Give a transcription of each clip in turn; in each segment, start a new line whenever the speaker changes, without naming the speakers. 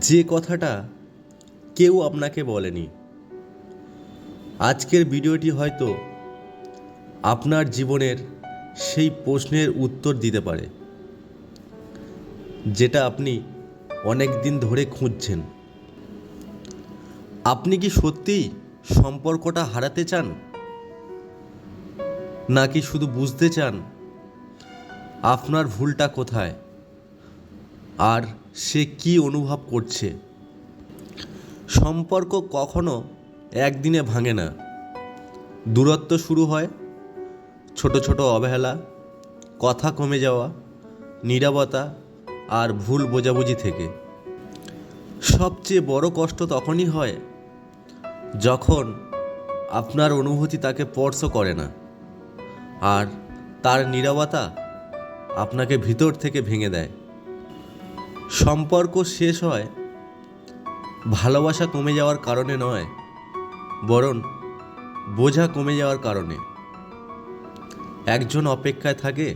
যে কথাটা কেউ আপনাকে বলেনি, আজকের ভিডিওটি হয়তো আপনার জীবনের সেই প্রশ্নের উত্তর দিতে পারে, যেটা আপনি অনেক দিন ধরে খুঁজছেন। আপনি কি সত্যিই সম্পর্কটা হারাতে চান, নাকি শুধু বুঝতে চান আপনার ভুলটা কোথায় আর সে কি অনুভব করছে? সম্পর্ক কখনো একদিনে ভাঙে না। দূরত্ব শুরু হয় ছোট ছোট অবহেলা, কথা কমে যাওয়া, নীরবতা আর ভুল বোঝাবুঝি থেকে। সবচেয়ে বড় কষ্ট তখনই হয় যখন আপনার অনুভূতি তাকে স্পর্শ করে না, আর তার নীরবতা আপনাকে ভিতর থেকে ভেঙে দেয়। সম্পর্ক শেষ হয় ভালোবাসা কমে যাওয়ার কারণে নয়, বরং বোঝা কমে যাওয়ার কারণে। একজন অপেক্ষায় থাকে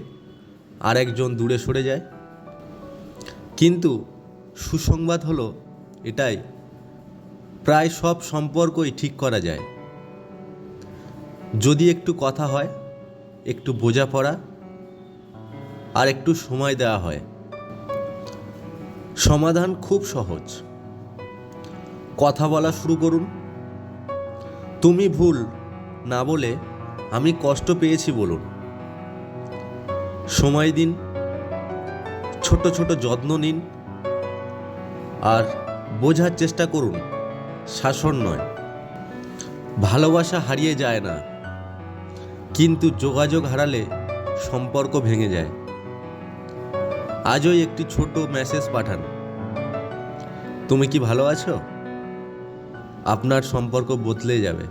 আর একজন দূরে সরে যায়। কিন্তু সুসংবাদ হলো এটাই, প্রায় সব সম্পর্কই ঠিক করা যায় যদি একটু কথা হয়, একটু বোঝাপড়া আর একটু সময় দেওয়া হয়। সমাধান খুব সহজ। কথা বলা শুরু করুন। তুমি ভুল না বলে আমি কষ্ট পেয়েছি বলুন। সময় দিন, ছোট ছোট যত্ন নিন, আর বোঝার চেষ্টা করুন, শাসন নয়। ভালোবাসা হারিয়ে যায় না, কিন্তু যোগাযোগ হারালে সম্পর্ক ভেঙে যায়। আজই একটি ছোট মেসেজ পাঠান, তুমি কি ভালো আছো? আপনার সম্পর্ক বদলে যাবে।